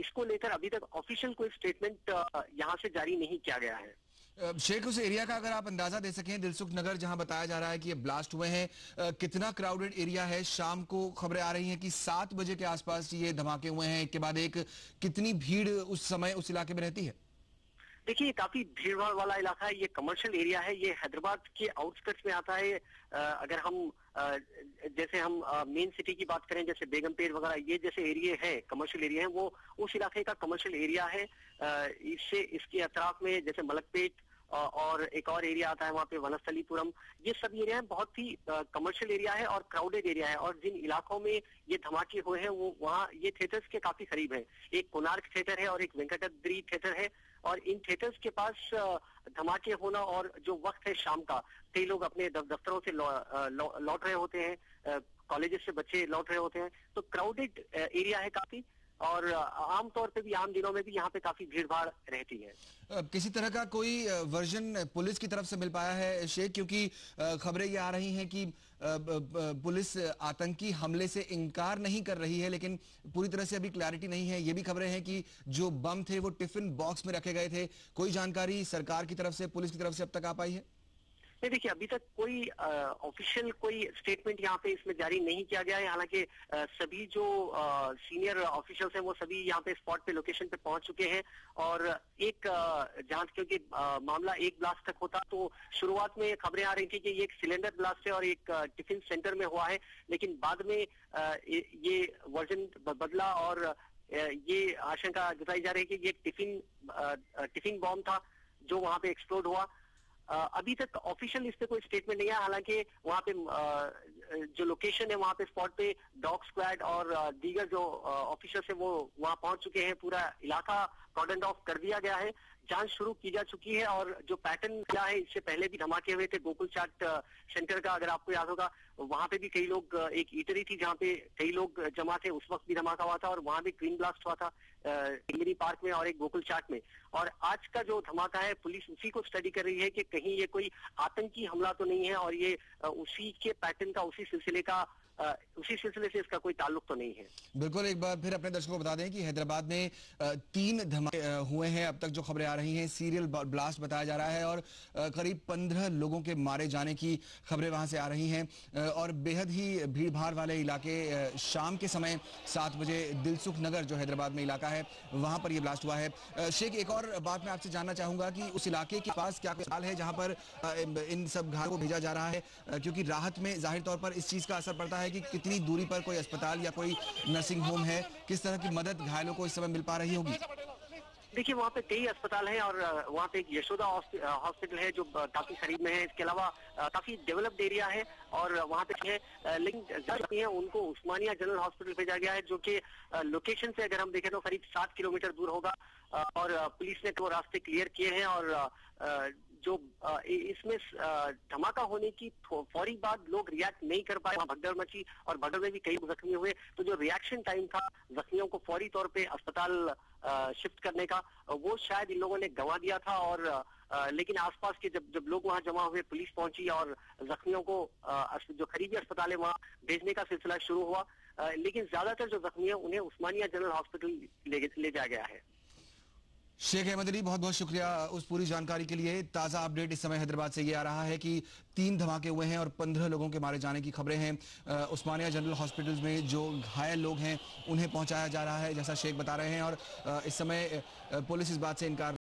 इसको लेकर अभी तक ऑफिशियल कोई स्टेटमेंट यहाँ से जारी नहीं किया गया है। शेख, उस एरिया का अगर आप अंदाजा दे सकें, दिलसुख नगर जहां बताया जा रहा है कि ये ब्लास्ट हुए हैं, कितना क्राउडेड एरिया है? शाम को खबरें आ रही हैं कि 7 बजे के आसपास ये धमाके हुए हैं, एक के बाद एक। कितनी भीड़ उस समय उस इलाके में रहती है? देखिए, ये काफी भीड़ भाड़ वाला इलाका है, ये कमर्शियल एरिया है, ये हैदराबाद के आउटस्कर्ट्स में आता है। अगर हम जैसे हम मेन सिटी की बात करें, जैसे बेगमपेट वगैरह, ये जैसे एरिया है, कमर्शियल एरिया है, वो उस इलाके का कमर्शियल एरिया है। इससे इसके अतराफ में जैसे मलकपेट और एक और एरिया आता है वहाँ पे वनस्थलीपुरम, ये सब एरिया है, बहुत ही कमर्शियल एरिया है और क्राउडेड एरिया है। और जिन इलाकों में ये धमाके हुए हैं वो वहाँ ये थिएटर्स के काफी करीब है। एक कोणार्क थिएटर है और एक वेंकटाद्री थिएटर है, और इन थिएटर्स के पास धमाके होना, और जो वक्त है शाम का, कई लोग अपने दफ्तरों से लौट रहे होते हैं, कॉलेजेस से बच्चे लौट रहे होते हैं, तो क्राउडेड एरिया है काफी। और आमतौर पे भी, आम दिनों में भी यहाँ पे काफी भीड़ भाड़ रहती है। किसी तरह का कोई वर्जन पुलिस की तरफ से मिल पाया है शेख? क्योंकि खबरें ये आ रही हैं कि पुलिस आतंकी हमले से इनकार नहीं कर रही है, लेकिन पूरी तरह से अभी क्लैरिटी नहीं है। ये भी खबरें हैं कि जो बम थे वो टिफिन बॉक्स में रखे गए थे। कोई जानकारी सरकार की तरफ से, पुलिस की तरफ से अब तक आ पाई है? नहीं, देखिए, अभी तक कोई ऑफिशियल कोई स्टेटमेंट यहाँ पे इसमें जारी नहीं किया गया है। हालांकि सभी जो सीनियर ऑफिशियल्स हैं वो सभी यहाँ पे स्पॉट पे, लोकेशन पे पहुंच चुके हैं। और एक जांच, क्योंकि मामला एक ब्लास्ट तक होता, तो शुरुआत में खबरें आ रही थी कि ये एक सिलेंडर ब्लास्ट है और एक टिफिन सेंटर में हुआ है, लेकिन बाद में ये वर्जन बदला और ये आशंका जताई जा रही है कि ये टिफिन बॉम्ब था जो वहां पे एक्सप्लोड हुआ। अभी तक ऑफिशियल इस पे कोई स्टेटमेंट नहीं है। हालांकि वहाँ पे जो लोकेशन है, वहाँ पे स्पॉट पे डॉग स्क्वाड और दीगर जो ऑफिसर्स है वो वहाँ पहुंच चुके हैं। पूरा इलाका कॉर्डन ऑफ कर दिया गया है, जांच शुरू की जा चुकी है। और जो पैटर्न क्या है, इससे पहले भी धमाके हुए थे गोकुल चाट सेंटर का, अगर आपको याद होगा, वहां पे भी कई लोग, एक ईटरी थी जहाँ पे कई लोग जमा थे, उस वक्त भी धमाका हुआ था, और वहां भी ग्रीन ब्लास्ट हुआ था मिनी पार्क में और एक गोकुल चाट में। और आज का जो धमाका है, पुलिस उसी को स्टडी कर रही है कि कहीं ये कोई आतंकी हमला तो नहीं है, और ये उसी के पैटर्न का, उसी सिलसिले से इसका कोई ताल्लुक तो नहीं है। बिल्कुल, एक बार फिर अपने दर्शकों को बता दें कि हैदराबाद में 3 धमाके हुए हैं अब तक, जो खबरें आ रही हैं। सीरियल ब्लास्ट बताया जा रहा है और करीब 15 लोगों के मारे जाने की खबरें वहां से आ रही हैं। और बेहद ही भीड़ भाड़ वाले इलाके, शाम के समय 7 बजे दिलसुख नगर जो हैदराबाद में इलाका है, वहां पर यह ब्लास्ट हुआ है। शेख, एक और बात मैं आपसे जानना चाहूंगा कि उस इलाके के पास क्या कोई हाल है जहां पर इन सब घायलों को भेजा जा रहा है? क्योंकि राहत में जाहिर तौर पर इस चीज का असर पड़ता है कि कितनी दूरी पर कोई अस्पताल या कोई नर्सिंग होम है, किस तरह की मदद घायलों को इस समय मिल पा रही होगी? देखिए, वहाँ पे कई अस्पताल हैं और वहाँ पे एक यशोदा हॉस्पिटल है जो काफी करीब में है। इसके अलावा काफी डेवलप्ड एरिया है और वहाँ पे है, लेकिन ज्यादा है उनको उस्मानिया जनरल हॉस्पिटल भेजा गया है, जो कि लोकेशन से अगर हम देखें तो करीब 7 किलोमीटर दूर होगा। और पुलिस ने तो रास्ते क्लियर किए हैं। और जो इसमें धमाका होने की फौरी बाद लोग रिएक्ट नहीं कर पाए, भगदड़ मची और भगदड़ में भी कई जख्मी हुए। तो जो रिएक्शन टाइम था जख्मियों को फौरी तौर पे अस्पताल शिफ्ट करने का, वो शायद इन लोगों ने गंवा दिया था। और लेकिन आसपास के जब लोग वहां जमा हुए, पुलिस पहुंची और जख्मियों को जो करीबी अस्पताल है वहां भेजने का सिलसिला शुरू हुआ। लेकिन ज्यादातर जो जख्मी है उन्हें उस्मानिया जनरल हॉस्पिटल ले जाया गया है। शेख अहमद अली, बहुत बहुत शुक्रिया उस पूरी जानकारी के लिए। ताजा अपडेट इस समय हैदराबाद से ये आ रहा है कि 3 धमाके हुए हैं और 15 लोगों के मारे जाने की खबरें हैं। उस्मानिया जनरल हॉस्पिटल में जो घायल लोग हैं उन्हें पहुंचाया जा रहा है, जैसा शेख बता रहे हैं। और इस समय पुलिस इस बात से इनकार